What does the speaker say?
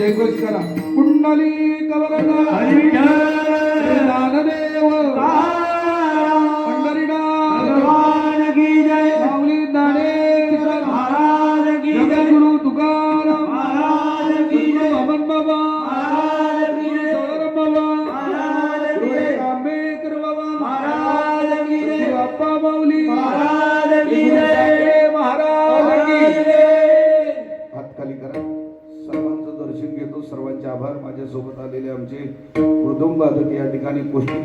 जयघोष करा. कुंडली कवरदा ज्ञानदेव पंढरीनाथ भगवान की जय. माऊली ज्ञानेश्वर महाराज की जय. जगद्गुरु तुकाराम महाराज की जय. अमन बाबा महाराज की जय. सौरभ बाबा महाराज की जय. आंबेडकर बाबा महाराज की जय. बाप्पा माऊली महाराज की जय. महाराज की जय. हात खाली करा. सर्वांचं दर्शन घेतो. सर्वांचे आभार. माझ्या सोबत आलेले आमचे मृदुंग वादक या ठिकाणी गोष्टी